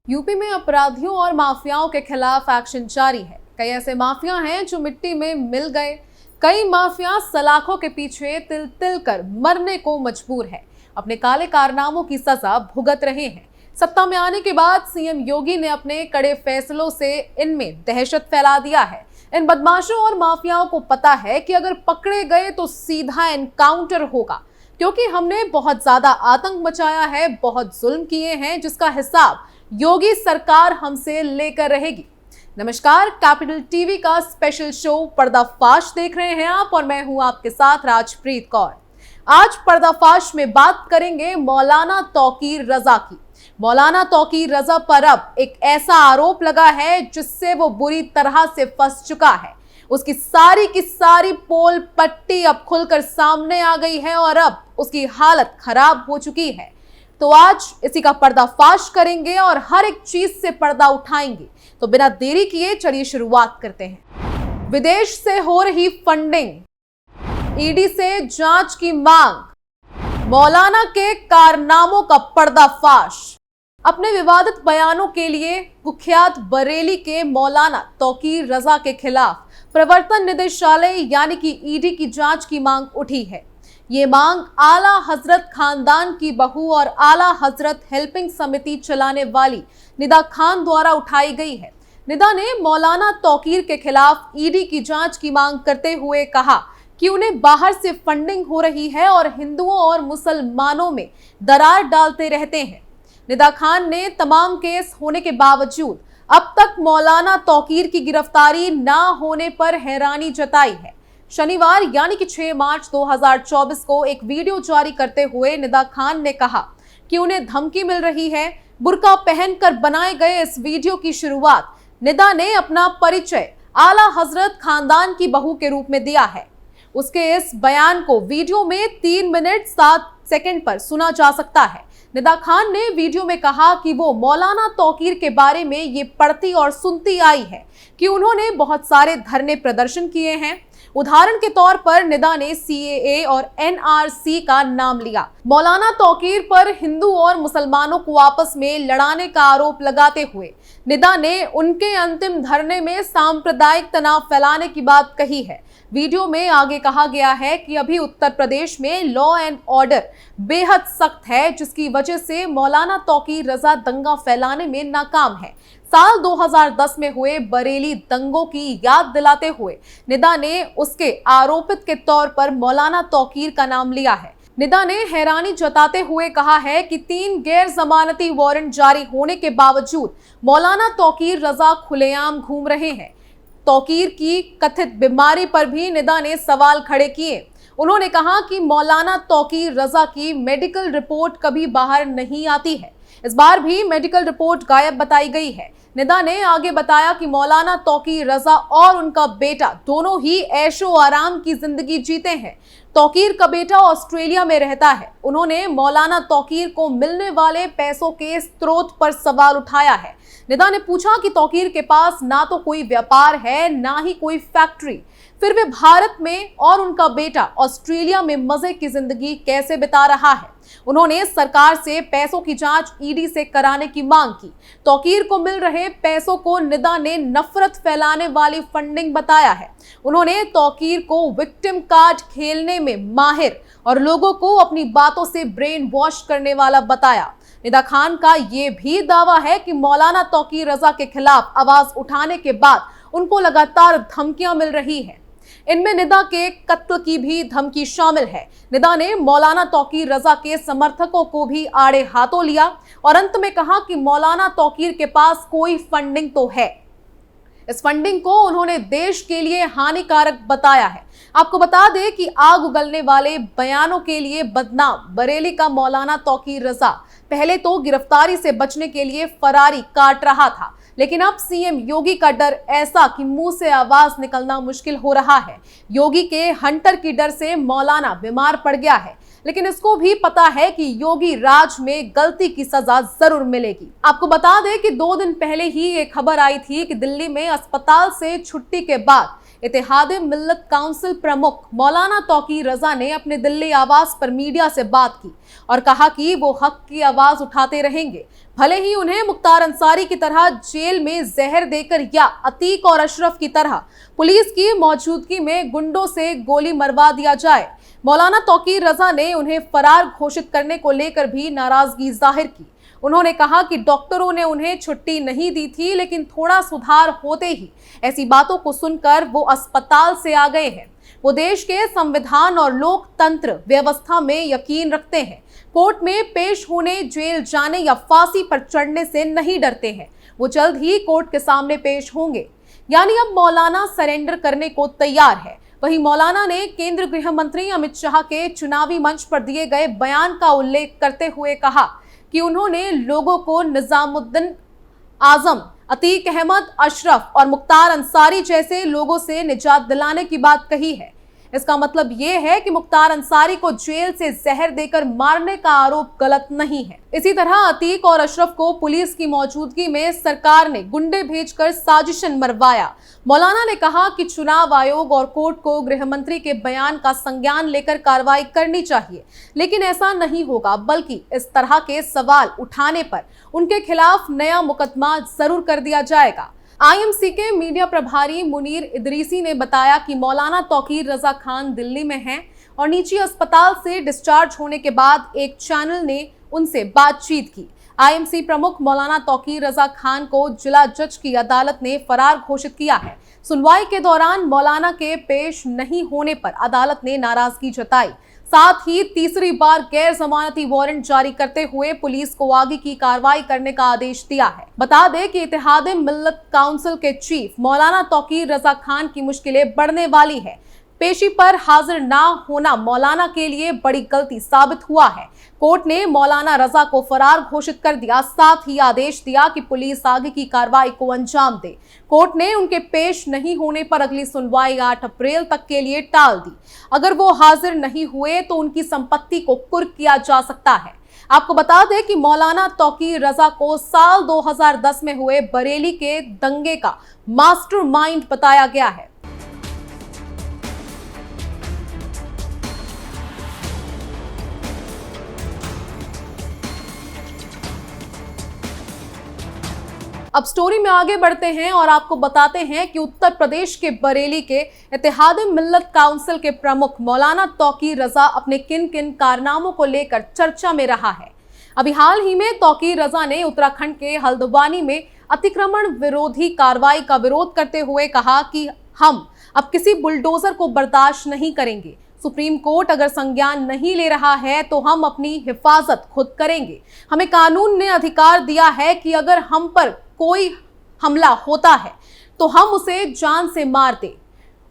UP में अपराधियों और माफियाओं के खिलाफ एक्शन जारी है। कई ऐसे माफिया हैं जो मिट्टी में मिल गए। कई माफिया सलाखों के पीछे तिल तिल कर मरने को मजबूर है। अपने काले कारनामों की सजा भुगत रहे हैं। सत्ता में आने के बाद सीएम योगी ने अपने कड़े फैसलों से इनमें दहशत फैला दिया है। इन बदमाशों और माफियाओं को पता है कि अगर पकड़े गए तो सीधा एनकाउंटर होगा, क्योंकि हमने बहुत ज्यादा आतंक मचाया है, बहुत जुल्म किए हैं, जिसका हिसाब योगी सरकार हमसे लेकर रहेगी। नमस्कार, कैपिटल टीवी का स्पेशल शो पर्दाफाश देख रहे हैं आप और मैं हूं आपके साथ राजप्रीत कौर। आज पर्दाफाश में बात करेंगे मौलाना तौकीर रजा की। मौलाना तौकीर रजा पर अब एक ऐसा आरोप लगा है जिससे वो बुरी तरह से फंस चुका है। उसकी सारी की सारी पोल पट्टी अब खुलकर सामने आ गई है और अब उसकी हालत खराब हो चुकी है। तो आज इसी का पर्दाफाश करेंगे और हर एक चीज से पर्दा उठाएंगे। तो बिना देरी किए चलिए शुरुआत करते हैं। विदेश से हो रही फंडिंग, ईडी से जांच की मांग, मौलाना के कारनामों का पर्दाफाश। अपने विवादित बयानों के लिए कुख्यात बरेली के मौलाना तौकीर रजा के खिलाफ प्रवर्तन निदेशालय यानी कि ईडी की जांच की मांग उठी है। ये मांग आला हजरत खानदान की बहू और आला हजरत हेल्पिंग समिति चलाने वाली निदा खान द्वारा उठाई गई है। निदा ने मौलाना तौकीर के खिलाफ ईडी की जांच की मांग करते हुए कहा कि उन्हें बाहर से फंडिंग हो रही है और हिंदुओं और मुसलमानों में दरार डालते रहते हैं। निदा खान ने तमाम केस होने के बावजूद अब तक मौलाना तौकीर की गिरफ्तारी ना होने पर हैरानी जताई है। शनिवार यानी कि 6 मार्च 2024 को एक वीडियो जारी करते हुए निदा खान ने कहा कि उन्हें धमकी मिल रही है। बुर्का पहनकर बनाए गए इस वीडियो की शुरुआत निदा ने अपना परिचय आला हजरत खानदान की बहू के रूप में दिया है। उसके इस बयान को वीडियो में 3 मिनट 7 सेकंड पर सुना जा सकता है। निदा खान ने वीडियो में कहा कि वो मौलाना तौकीर के बारे में ये पढ़ती और सुनती आई है कि उन्होंने बहुत सारे धरने प्रदर्शन किए हैं। उदाहरण के तौर पर निदा ने CAA और NRC का नाम लिया। मौलाना तौकीर पर हिंदू और मुसलमानों को आपस में लड़ाने का आरोप लगाते हुए निदा ने उनके अंतिम धरने में सांप्रदायिक तनाव फैलाने की बात कही है। वीडियो में आगे कहा गया है कि अभी उत्तर प्रदेश में लॉ एंड ऑर्डर बेहद सख्त है, जिसकी वजह से मौलाना तौकीर रजा दंगा फैलाने में नाकाम है। साल 2010 में हुए बरेली दंगों की याद दिलाते हुए निदा ने उसके आरोपित के तौर पर मौलाना तौकीर का नाम लिया है। निदा ने हैरानी जताते हुए कहा है कि 3 गैर जमानती वारंट जारी होने के बावजूद मौलाना तौकीर रजा खुलेआम घूम रहे हैं। तौकीर की कथित बीमारी पर भी निदा ने सवाल खड़े किए। उन्होंने कहा कि मौलाना तौकीर रजा की मेडिकल रिपोर्ट कभी बाहर नहीं आती है। इस बार भी मेडिकल रिपोर्ट गायब बताई गई है। निदा ने आगे बताया कि मौलाना तौकीर रजा और उनका बेटा दोनों ही ऐशो आराम की जिंदगी जीते हैं। तौकीर का बेटा ऑस्ट्रेलिया में रहता है। उन्होंने मौलाना तौकीर को मिलने वाले पैसों के स्रोत पर सवाल उठाया है। निदा ने पूछा कि तौकीर के पास ना तो कोई व्यापार है, ना ही कोई फैक्ट्री, फिर वे भारत में और उनका बेटा ऑस्ट्रेलिया में मजे की जिंदगी कैसे बिता रहा है। उन्होंने सरकार से पैसों की जांच ईडी से कराने की मांग की। तौकीर को मिल रहे पैसों को निदा ने नफरत फैलाने वाली फंडिंग बताया है। उन्होंने तौकीर को विक्टिम कार्ड खेलने में माहिर और लोगों को अपनी बातों से ब्रेन वॉश करने वाला बताया। निदा खान का ये भी दावा है कि मौलाना तौकीर रजा के खिलाफ आवाज उठाने के बाद उनको लगातार धमकियां मिल रही हैं। इनमें निदा के कत्ल की भी धमकी शामिल है। निदा ने मौलाना तौकीर रजा के समर्थकों को भी आड़े हाथों लिया और अंत में कहा कि मौलाना तौकीर के पास कोई फंडिंग तो है। इस फंडिंग को उन्होंने देश के लिए हानिकारक बताया है। आपको बता दें कि आग उगलने वाले बयानों के लिए बदनाम बरेली का मौलाना तौकीर रजा पहले तो गिरफ्तारी से बचने के लिए फरारी काट रहा था, लेकिन अब सीएम योगी का डर ऐसा कि मुंह से आवाज निकलना मुश्किल हो रहा है। योगी के हंटर की डर से मौलाना बीमार पड़ गया है, लेकिन इसको भी पता है कि योगी राज में गलती की सजा जरूर मिलेगी। आपको बता दें कि 2 दिन पहले ही ये खबर आई थी कि दिल्ली में अस्पताल से छुट्टी के बाद इत्तेहाद मिल्लत काउंसिल प्रमुख मौलाना तौकीर रजा ने अपने दिल्ली आवास पर मीडिया से बात की और कहा कि वो हक की आवाज उठाते रहेंगे, भले ही उन्हें मुख्तार अंसारी की तरह जेल में जहर देकर या अतीक और अशरफ की तरह पुलिस की मौजूदगी में गुंडों से गोली मरवा दिया जाए। मौलाना तौकीर रजा ने उन्हें फरार घोषित करने को लेकर भी नाराजगी जाहिर की। उन्होंने कहा कि डॉक्टरों ने उन्हें छुट्टी नहीं दी थी, लेकिन थोड़ा सुधार होते ही ऐसी बातों को सुनकर वो अस्पताल से आ गए हैं। वो देश के संविधान और लोकतंत्र व्यवस्था में यकीन रखते हैं। कोर्ट में पेश होने, जेल जाने या फांसी पर चढ़ने से नहीं डरते हैं। वो जल्द ही कोर्ट के सामने पेश होंगे। यानी अब मौलाना सरेंडर करने को तैयार है। वहीं मौलाना ने केंद्रीय गृह मंत्री अमित शाह के चुनावी मंच पर दिए गए बयान का उल्लेख करते हुए कहा कि उन्होंने लोगों को निजामुद्दीन आजम, अतीक अहमद, अशरफ और मुख्तार अंसारी जैसे लोगों से निजात दिलाने की बात कही है। इसका मतलब ये है कि मुख्तार अंसारी को जेल से जहर देकर मारने का आरोप गलत नहीं है। इसी तरह अतीक और अशरफ को पुलिस की मौजूदगी में सरकार ने गुंडे भेजकर साजिशन मरवाया। मौलाना ने कहा कि चुनाव आयोग और कोर्ट को गृह मंत्री के बयान का संज्ञान लेकर कार्रवाई करनी चाहिए, लेकिन ऐसा नहीं होगा, बल्कि इस तरह के सवाल उठाने पर उनके खिलाफ नया मुकदमा जरूर कर दिया जाएगा। आईएमसी के मीडिया प्रभारी मुनीर इदरीसी ने बताया कि मौलाना तौकीर रजा खान दिल्ली में हैं और निजी अस्पताल से डिस्चार्ज होने के बाद एक चैनल ने उनसे बातचीत की। आईएमसी प्रमुख मौलाना तौकीर रजा खान को जिला जज की अदालत ने फरार घोषित किया है। सुनवाई के दौरान मौलाना के पेश नहीं होने पर अदालत ने नाराजगी जताई। साथ ही तीसरी बार गैर जमानती वारंट जारी करते हुए पुलिस को आगे की कार्रवाई करने का आदेश दिया है। बता दें कि इत्तेहाद मिल्लत काउंसिल के चीफ मौलाना तौकीर रजा खान की मुश्किलें बढ़ने वाली है। पेशी पर हाजिर ना होना मौलाना के लिए बड़ी गलती साबित हुआ है। कोर्ट ने मौलाना रजा को फरार घोषित कर दिया, साथ ही आदेश दिया कि पुलिस आगे की कार्रवाई को अंजाम दे। कोर्ट ने उनके पेश नहीं होने पर अगली सुनवाई 8 अप्रैल तक के लिए टाल दी। अगर वो हाजिर नहीं हुए तो उनकी संपत्ति को कुर्क किया जा सकता है। आपको बता दें कि मौलाना तौकीर रजा को साल 2010 में हुए बरेली के दंगे का मास्टरमाइंड बताया गया है। अब स्टोरी में आगे बढ़ते हैं और आपको बताते हैं कि उत्तर प्रदेश के बरेली के इत्तेहाद मिल्लत काउंसिल के प्रमुख मौलाना तौकीर रजा अपने किन किन कारनामों को लेकर चर्चा में रहा है। अभी हाल ही में तौकीर रजा ने उत्तराखंड के हल्द्वानी में अतिक्रमण विरोधी कार्रवाई का विरोध करते हुए कहा कि हम अब किसी बुलडोजर को बर्दाश्त नहीं करेंगे। सुप्रीम कोर्ट अगर संज्ञान नहीं ले रहा है तो हम अपनी हिफाजत खुद करेंगे। हमें कानून ने अधिकार दिया है कि अगर हम पर कोई हमला होता है तो हम उसे जान से मार दें।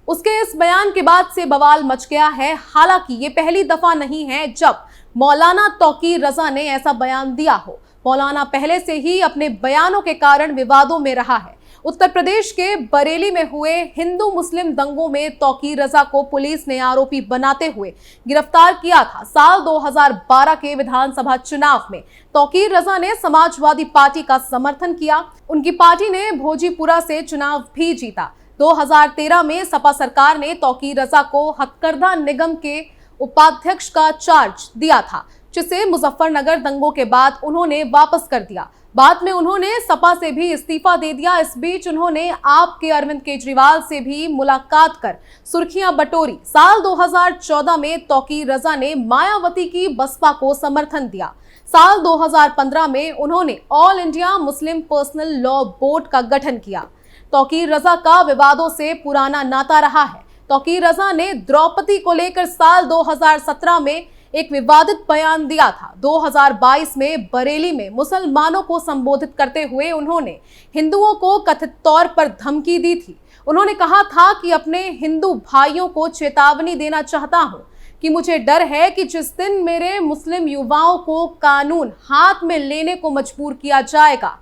उसके इस बयान के बाद से बवाल मच गया है। हालांकि ये पहली दफा नहीं है जब मौलाना तौकीर रजा ने ऐसा बयान दिया हो। मौलाना पहले से ही अपने बयानों के कारण विवादों में रहा है। उत्तर प्रदेश के बरेली में हुए हिंदू मुस्लिम दंगों में तौकीर रजा को पुलिस ने आरोपी बनाते हुए गिरफ्तार किया था। साल 2012 के विधानसभा चुनाव में तौकीर रजा ने समाजवादी पार्टी का समर्थन किया। उनकी पार्टी ने भोजीपुरा से चुनाव भी जीता। 2013 में सपा सरकार ने तौकीर रजा को हथकरघा निगम के उपाध्यक्ष का चार्ज दिया था, जिसे मुजफ्फरनगर दंगों के बाद उन्होंने वापस कर दिया। बाद में उन्होंने सपा से भी इस्तीफा दे दिया। इस बीच उन्होंने आप के अरविंद केजरीवाल से भी मुलाकात कर सुर्खियां बटोरी। साल 2014 में तौकीर रजा ने मायावती की बसपा को समर्थन दिया। साल 2015 में उन्होंने all India Muslim personal law board का गठन किया। तौकीर रजा का विवादों से पुराना नाता रहा है। तौकीर रजा ने द्रौपदी को लेकर साल 2017 में एक विवादित बयान दिया था। 2022 में बरेली में मुसलमानों को संबोधित करते हुए उन्होंने हिंदुओं को कथित तौर पर धमकी दी थी। उन्होंने कहा था कि अपने हिंदू भाइयों को चेतावनी देना चाहता हूं कि मुझे डर है कि जिस दिन मेरे मुस्लिम युवाओं को कानून हाथ में लेने को मजबूर किया जाएगा,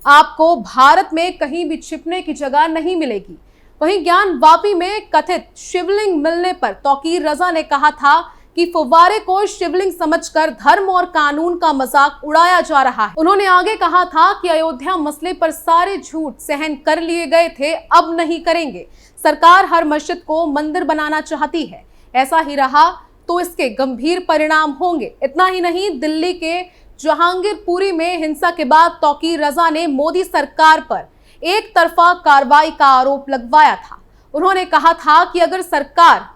आपको भारत में कहीं भी छिपने की जगह नहीं मिलेगी। वहीं ज्ञानवापी में कथित शिवलिंग मिलने पर तौकीर रजा ने कहा था कि फव्वारे को शिवलिंग समझकर धर्म और कानून का मजाक उड़ाया जा रहा है। उन्होंने आगे कहा था कि अयोध्या मसले पर सारे झूठ सहन कर लिए गए थे, अब नहीं करेंगे। सरकार हर मस्जिद को मंदिर बनाना चाहती है। ऐसा ही रहा तो इसके गंभीर परिणाम होंगे। इतना ही नहीं, दिल्ली के जहांगीरपुरी में हिंसा के बाद तौकीर रजा ने मोदी सरकार पर एक तरफा कार्रवाई का आरोप लगवाया था। उन्होंने कहा था कि अगर सरकार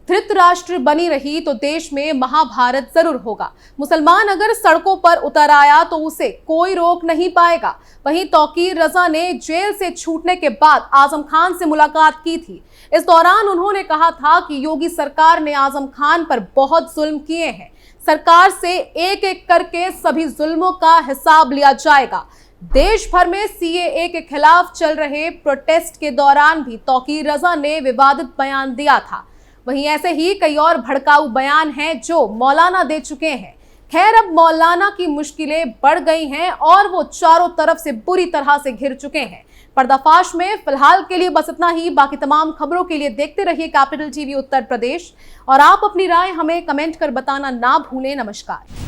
धृतराष्ट्र बनी रही तो देश में महाभारत जरूर होगा। मुसलमान अगर सड़कों पर उतर आया तो उसे कोई रोक नहीं पाएगा। वहीं तौकीर रजा ने जेल से छूटने के बाद आजम खान से मुलाकात की थी। इस दौरान उन्होंने कहा था कि योगी सरकार ने आजम खान पर बहुत जुल्म किए हैं। सरकार से एक एक करके सभी जुल्मों का हिसाब लिया जाएगा। देश भर में सीएए के खिलाफ चल रहे प्रोटेस्ट के दौरान भी तौकीर रजा ने विवादित बयान दिया था। वहीं ऐसे ही कई और भड़काऊ बयान हैं जो मौलाना दे चुके हैं। खैर, अब मौलाना की मुश्किलें बढ़ गई हैं और वो चारों तरफ से बुरी तरह से घिर चुके हैं। पर्दाफाश में फिलहाल के लिए बस इतना ही। बाकी तमाम खबरों के लिए देखते रहिए कैपिटल टीवी उत्तर प्रदेश और आप अपनी राय हमें कमेंट कर बताना ना भूलें। नमस्कार।